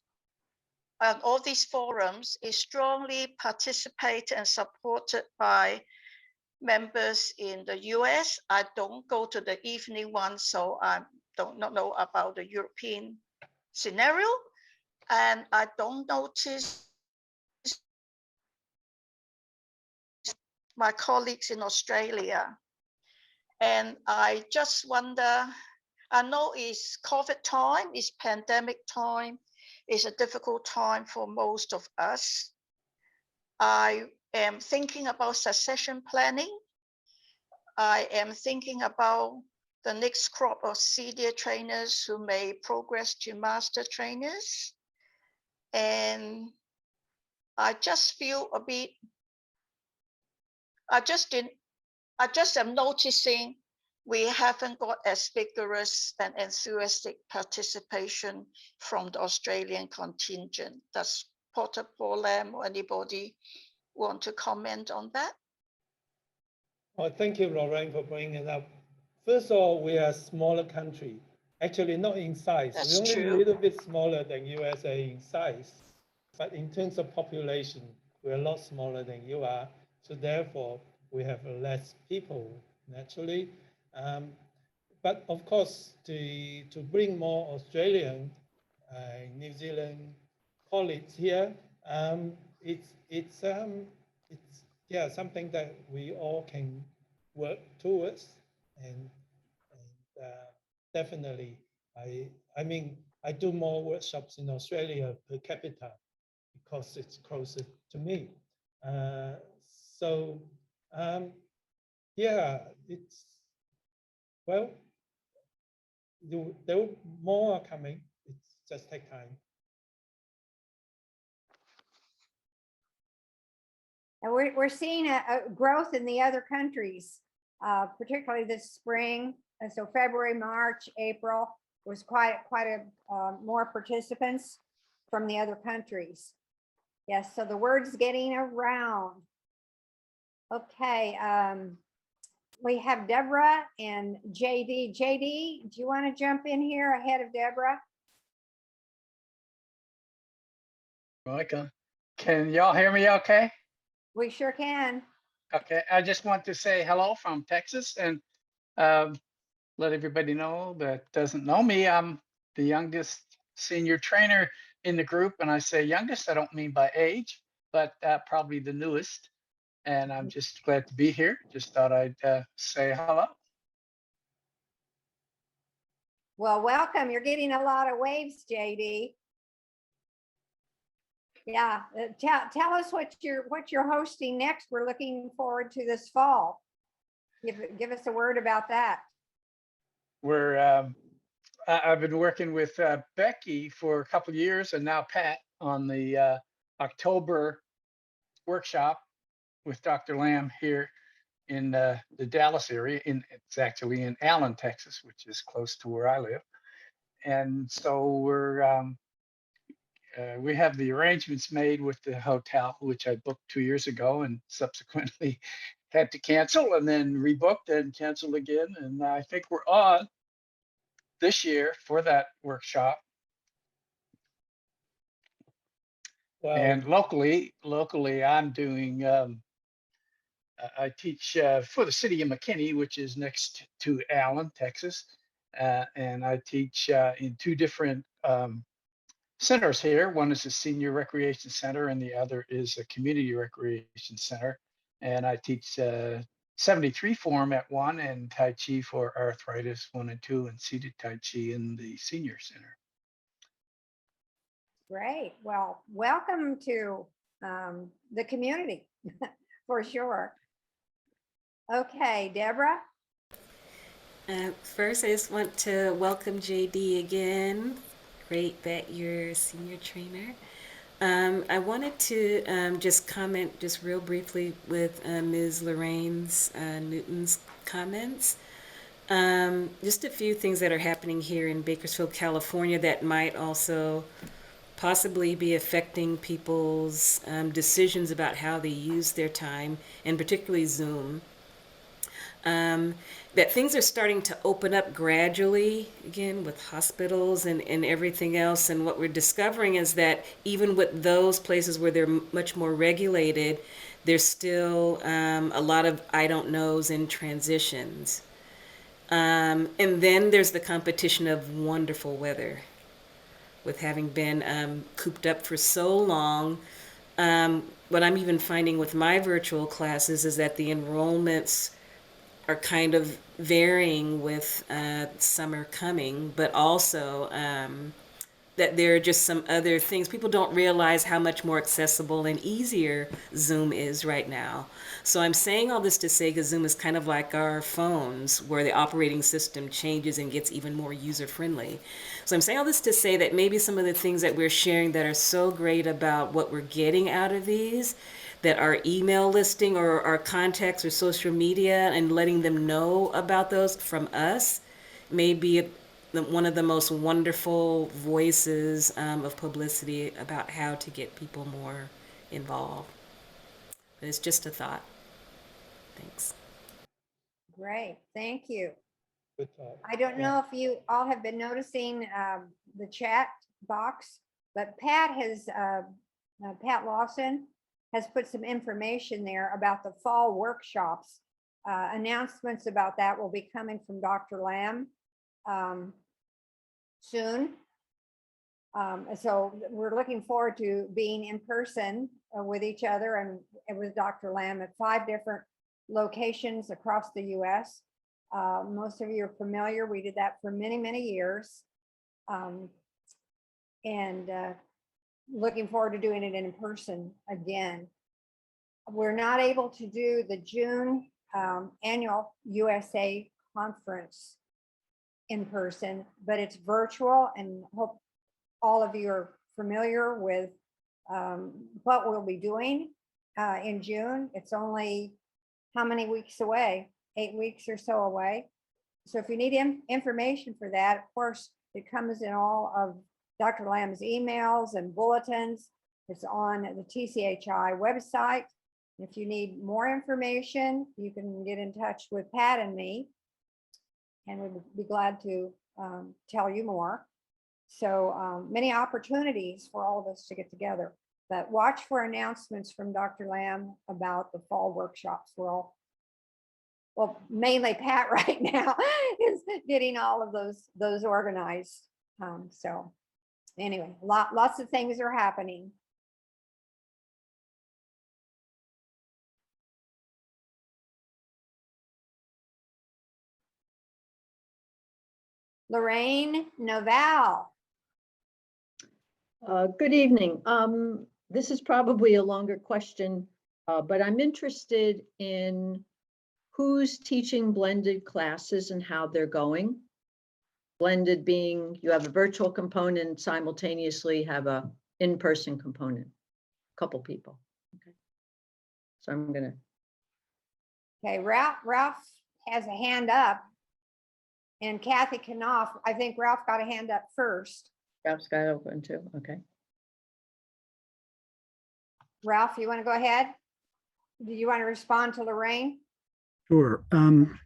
all these forums is strongly participated and supported by members in the US. I don't go to the evening one, so I don't know about the European scenario. And I don't notice my colleagues in Australia. And I just wonder, I know it's COVID time, it's pandemic time, it's a difficult time for most of us. I am thinking about succession planning. I am thinking about the next crop of senior trainers who may progress to master trainers. And I just feel a bit, I just am noticing we haven't got as vigorous and enthusiastic participation from the Australian contingent. Does Porter Paul Lam or anybody want to comment on that? Well, thank you, Lorraine, for bringing it up. First of all, we are a smaller country. Actually, not in size. That's We're only true. a little bit smaller than USA in size, but in terms of population, we're a lot smaller than you are. So therefore, we have less people naturally. But of course, to bring more Australian, New Zealand colleagues here, it's yeah, something that we all can work towards, and definitely, I mean, I do more workshops in Australia per capita because it's closer to me. So yeah, it's well, there more are coming. It's just take time. And we're seeing a growth in the other countries, particularly this spring. And so February, March, April was quite a more participants from the other countries. Yes, so the word's getting around. Okay, we have Deborah and JD. JD, do you want to jump in here ahead of Deborah? Welcome. Can y'all hear me okay? We sure can. Okay, I just want to say hello from Texas and let everybody know that doesn't know me. I'm the youngest senior trainer in the group, and I say youngest, I don't mean by age, but probably the newest. And I'm just glad to be here. Just thought I'd say hello. Well, welcome. You're getting a lot of waves, JD. Yeah, tell us what you're hosting next. We're looking forward to this fall. Give us a word about that. I've been working with Becky for a couple of years, and now Pat on the October workshop with Dr. Lamb here in the Dallas area. It's actually in Allen, Texas, which is close to where I live. And so we have the arrangements made with the hotel, which I booked 2 years ago and subsequently had to cancel and then rebooked and canceled again. And I think we're on this year for that workshop. Wow. And locally, I'm doing, I teach for the city of McKinney, which is next to Allen, Texas. And I teach in two different centers here. One is a senior recreation center and the other is a community recreation center. And I teach 73 form at one and Tai Chi for arthritis 1 and 2 and seated Tai Chi in the senior center. Great. Well, welcome to the community for sure. Okay, Deborah. First, I just want to welcome JD again. Great that you're a senior trainer. I wanted to just comment just real briefly with Ms. Lorraine's Newton's comments. Just a few things that are happening here in Bakersfield, California that might also possibly be affecting people's decisions about how they use their time, and particularly Zoom. That things are starting to open up gradually again with hospitals and everything else. And what we're discovering is that even with those places where they're much more regulated, there's still a lot of I don't knows and transitions. And then there's the competition of wonderful weather. With having been cooped up for so long, what I'm even finding with my virtual classes is that the enrollments are kind of varying with summer coming, but also that there are just some other things. People don't realize how much more accessible and easier Zoom is right now. So I'm saying all this to say, because Zoom is kind of like our phones, where the operating system changes and gets even more user-friendly. So I'm saying all this to say that maybe some of the things that we're sharing that are so great about what we're getting out of these, that our email listing or our contacts or social media and letting them know about those from us may be one of the most wonderful voices of publicity about how to get people more involved. But it's just a thought. Thanks. Great, thank you. Good talk. I don't know if you all have been noticing the chat box, but Pat Lawson has put some information there about the fall workshops. Announcements about that will be coming from Dr. Lamb soon. So we're looking forward to being in person with each other and with Dr. Lamb at 5 different locations across the US. Most of you are familiar. We did that for many, many years. And looking forward to doing it in person again. We're not able to do the June annual USA conference in person, but it's virtual, and hope all of you are familiar with what we'll be doing in June. It's only how many weeks away? 8 weeks or so away. So if you need information for that, of course, it comes in all of Dr. Lamb's emails and bulletins. It's on the TCHI website. If you need more information, you can get in touch with Pat and me, and we'd be glad to tell you more. So many opportunities for all of us to get together. But watch for announcements from Dr. Lamb about the fall workshops. Well, mainly Pat right now is getting all of those organized. So anyway, lots of things are happening. Lorraine Noval. Good evening. This is probably a longer question, but I'm interested in who's teaching blended classes and how they're going. Blended being you have a virtual component, simultaneously have a in-person component, a couple people. Okay. So I'm gonna. Okay, Ralph has a hand up. And Kathy Knopf, I think Ralph got a hand up first. Ralph's got open too, okay. Ralph, you want to go ahead? Do you want to respond to Lorraine? Sure. I'm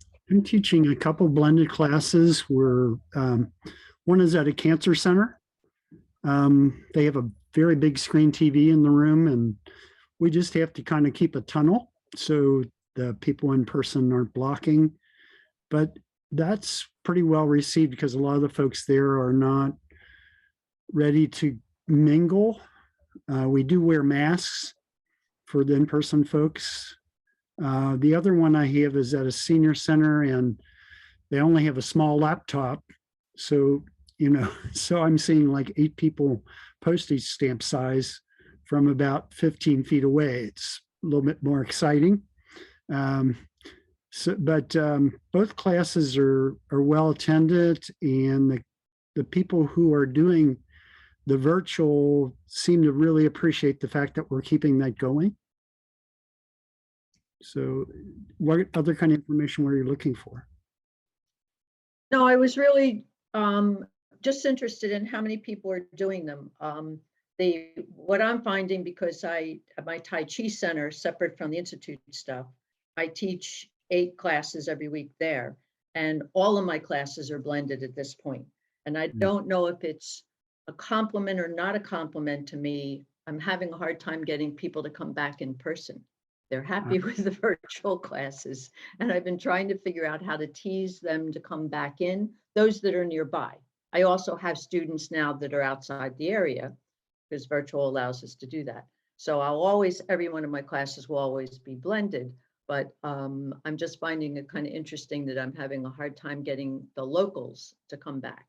teaching a couple blended classes where one is at a cancer center. They have a very big screen TV in the room, and we just have to kind of keep a tunnel so the people in person aren't blocking. But that's pretty well received because a lot of the folks there are not ready to mingle. We do wear masks for the in-person folks. The other one I have is at a senior center, and they only have a small laptop. So, so I'm seeing like 8 people postage stamp size from about 15 feet away. It's a little bit more exciting. But both classes are well attended, and the people who are doing the virtual seem to really appreciate the fact that we're keeping that going. So what other kind of information were you looking for? No, I was really just interested in how many people are doing them. What I'm finding, because I have my Tai Chi center separate from the Institute stuff, I teach 8 classes every week there, and all of my classes are blended at this point. And I don't know if it's a compliment or not a compliment to me. I'm having a hard time getting people to come back in person. They're happy with the virtual classes, and I've been trying to figure out how to tease them to come back in, those that are nearby. I also have students now that are outside the area because virtual allows us to do that. So every one of my classes will always be blended, but I'm just finding it kind of interesting that I'm having a hard time getting the locals to come back.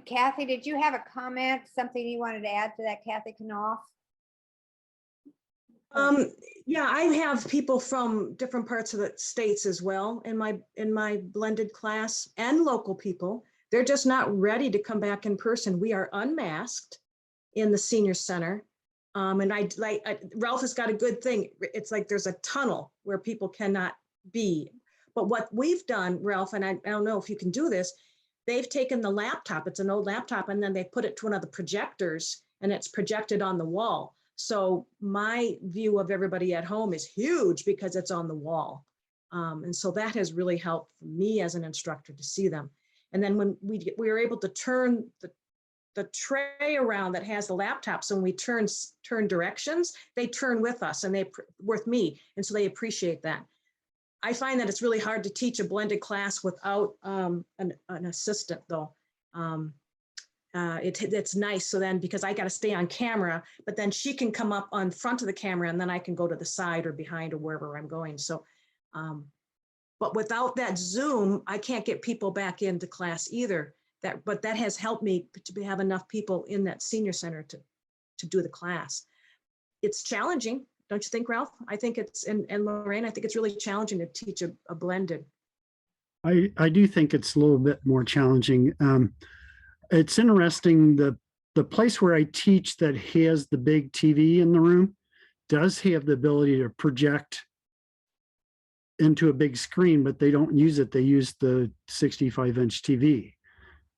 Kathy, did you have a comment, something you wanted to add to that, Kathy Knopf? Yeah, I have people from different parts of the states as well in my blended class, and local people. They're just not ready to come back in person. We are unmasked in the senior center. And Ralph has got a good thing. It's like there's a tunnel where people cannot be. But what we've done, Ralph, and I don't know if you can do this, they've taken the laptop, it's an old laptop, and then they put it to one of the projectors, and it's projected on the wall. So my view of everybody at home is huge because it's on the wall. And so that has really helped me as an instructor to see them. And then when we were able to turn the tray around that has the laptops, and we turn directions, they turn with us and with me. And so they appreciate that. I find that it's really hard to teach a blended class without an assistant though. It's nice. So then, because I got to stay on camera, but then she can come up on front of the camera and then I can go to the side or behind or wherever I'm going. So, but without that Zoom, I can't get people back into class either. But that has helped me to have enough people in that senior center to do the class. It's challenging, don't you think, Ralph? I think it's, and Lorraine, I think it's really challenging to teach a blended. I do think it's a little bit more challenging. It's interesting, the place where I teach that has the big TV in the room does have the ability to project into a big screen, but they don't use it. They use the 65-inch TV.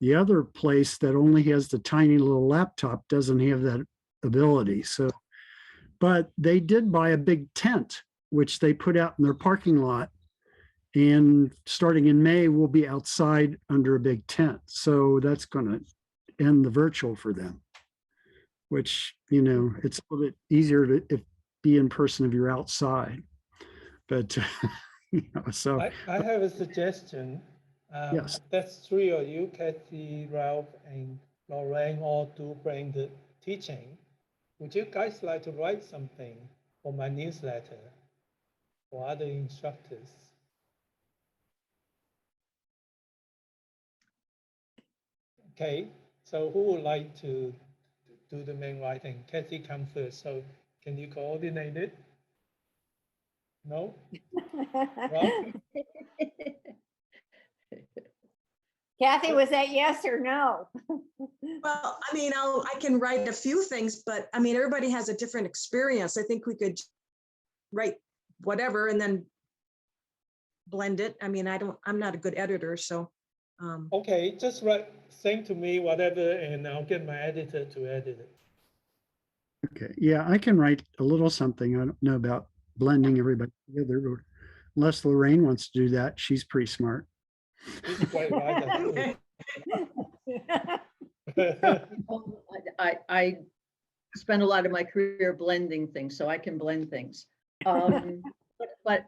The other place that only has the tiny little laptop doesn't have that ability. So, but they did buy a big tent, which they put out in their parking lot. And starting in May, we'll be outside under a big tent. So that's going to end the virtual for them, which, you know, it's a little bit easier to be in person if you're outside. But, you know, so. I have a suggestion. Yes. That's three of you, Kathy, Ralph, and Lorraine, all do blended teaching. Would you guys like to write something for my newsletter for other instructors? Okay, so who would like to do the main writing? Kathy, come first. So can you coordinate it? No? Ralph? Kathy, was that yes or no? Well, I mean, I can write a few things, but I mean, everybody has a different experience. I think we could write whatever and then blend it. I mean, I'm not a good editor, so. Okay, just send to me whatever, and I'll get my editor to edit it. Okay, yeah, I can write a little something. I don't know about blending everybody together, unless Lorraine wants to do that. She's pretty smart. She's quite right. I spent a lot of my career blending things, so I can blend things. But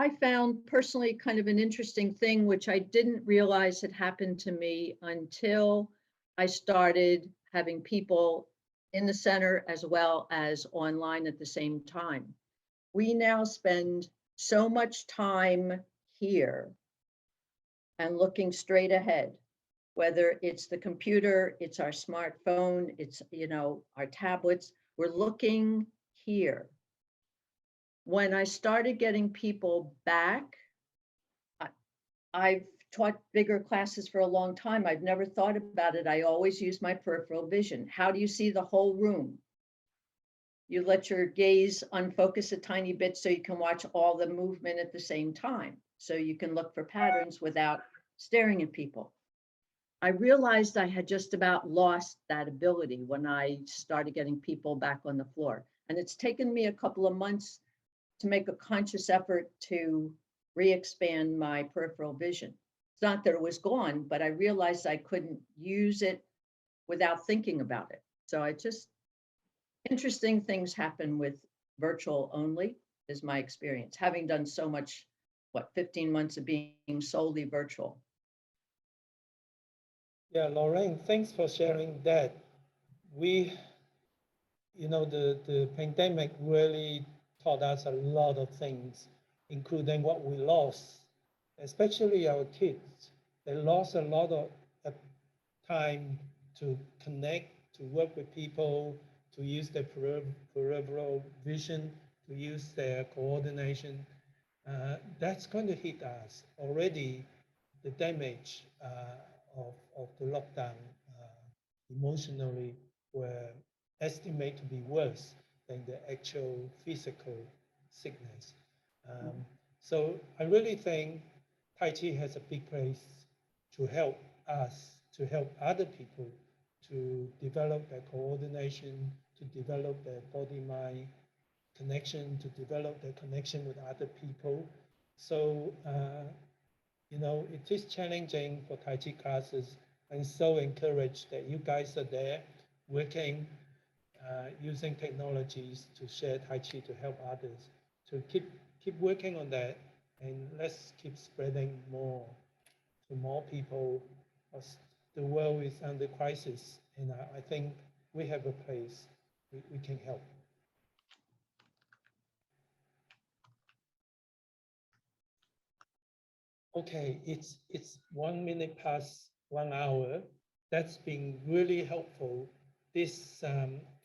I found personally kind of an interesting thing, which I didn't realize had happened to me until I started having people in the center as well as online at the same time. We now spend so much time here and looking straight ahead, whether it's the computer, it's our smartphone, it's, you know, our tablets, we're looking here. When I started getting people back, I've taught bigger classes for a long time. I've never thought about it. I always use my peripheral vision. How do you see the whole room? You let your gaze unfocus a tiny bit so you can watch all the movement at the same time. So you can look for patterns without staring at people. I realized I had just about lost that ability when I started getting people back on the floor. And it's taken me a couple of months to make a conscious effort to re-expand my peripheral vision. It's not that it was gone, but I realized I couldn't use it without thinking about it. So interesting things happen with virtual only is my experience, having done so much, 15 months of being solely virtual. Yeah, Lorraine, thanks for sharing that. The pandemic really taught us a lot of things, including what we lost, especially our kids. They lost a lot of time to connect, to work with people, to use their peripheral vision, to use their coordination. That's going to hit us. Already, the damage of the lockdown emotionally were estimated to be worse than the actual physical sickness. So I really think Tai Chi has a big place to help us, to help other people to develop their coordination, to develop their body-mind connection, to develop their connection with other people. So, it is challenging for Tai Chi classes I'm so encouraged that you guys are there working, using technologies to share Tai Chi to help others. To keep working on that, and let's keep spreading more to more people. The world is under crisis, and I think we have a place we can help. Okay, it's 1 minute past 1 hour. That's been really helpful.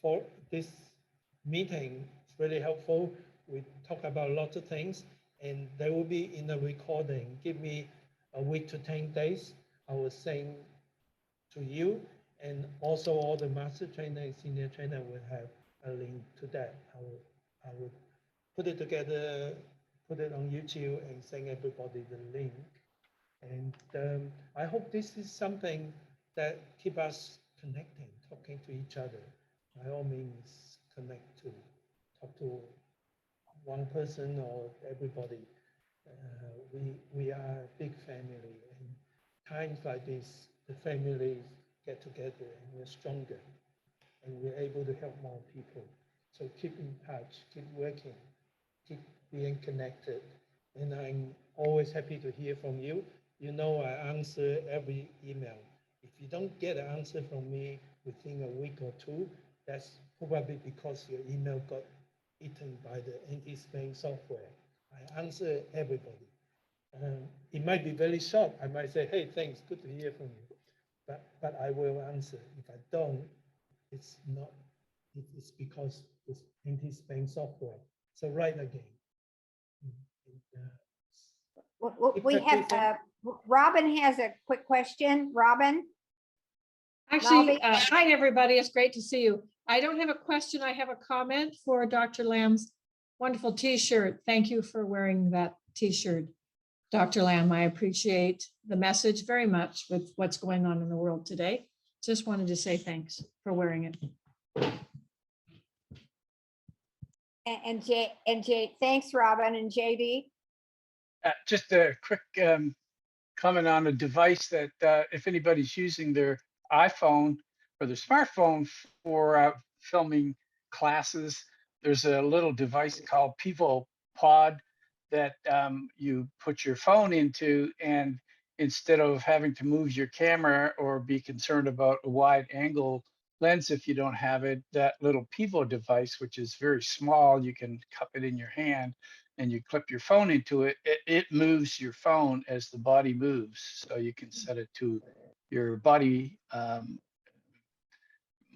For this meeting, it's really helpful. We talk about lots of things, and they will be in the recording. Give me a week to 10 days. I will send to you, and also all the master trainer and senior trainer will have a link to that. I will put it together, put it on YouTube, and send everybody the link. And I hope this is something that keep us connecting, talking to each other. By all means, talk to one person or everybody. We are a big family, and times like this, the families get together and we're stronger, and we're able to help more people. So keep in touch, keep working, keep being connected. And I'm always happy to hear from you. You know, I answer every email. If you don't get an answer from me within a week or two, that's probably because your email got eaten by the anti-spam software. I answer everybody. It might be very short. I might say, hey, thanks, good to hear from you. But I will answer. If I don't, it's not, it's because it's anti-spam software. So right again. We have, Robin has a quick question. Robin? Actually, hi, everybody. It's great to see you. I don't have a question. I have a comment for Dr. Lamb's wonderful t-shirt. Thank you for wearing that t-shirt, Dr. Lamb. I appreciate the message very much with what's going on in the world today. Just wanted to say thanks for wearing it. And Jay, thanks, Robin. And JD? Just a quick comment on a device that if anybody's using their iPhone or their smartphone for filming classes, there's a little device called Pivo Pod that you put your phone into, and instead of having to move your camera or be concerned about a wide angle lens if you don't have it, that little Pivo device, which is very small, you can cup it in your hand and you clip your phone into it, it moves your phone as the body moves. So you can set it to your body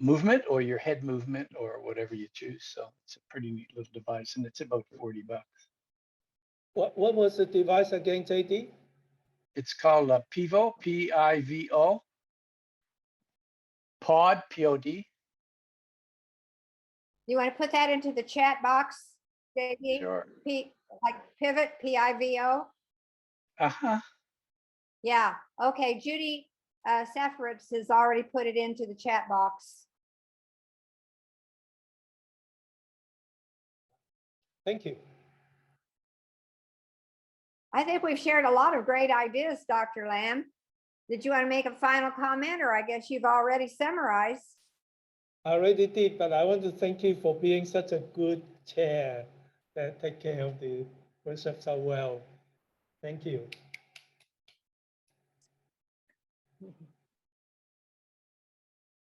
movement or your head movement or whatever you choose. So it's a pretty neat little device, and it's about $40. What was the device again, JD? It's called a Pivo, P-I-V-O, Pod, P-O-D. You want to put that into the chat box, JD? Sure. Like pivot, P-I-V-O? Uh-huh. Yeah, okay, Judy Sefritz has already put it into the chat box. Thank you. I think we've shared a lot of great ideas, Dr. Lamb. Did you want to make a final comment, or I guess you've already summarized? I already did, but I want to thank you for being such a good chair that take care of the workshop so well. Thank you.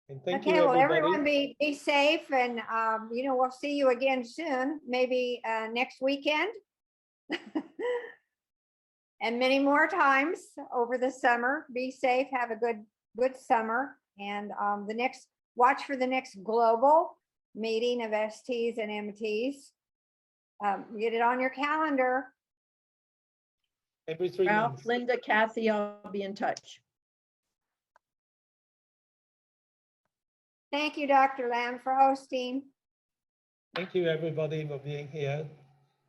And thank you, well, everybody. everyone be safe, and we'll see you again soon, maybe next weekend. And many more times over the summer. Be safe, have a good summer, and watch for the next global meeting of STs and MTs. Get it on your calendar. Every 3 Ralph, months. Linda, Kathy, I'll be in touch. Thank you, Dr. Lamb, for hosting. Thank you, everybody, for being here.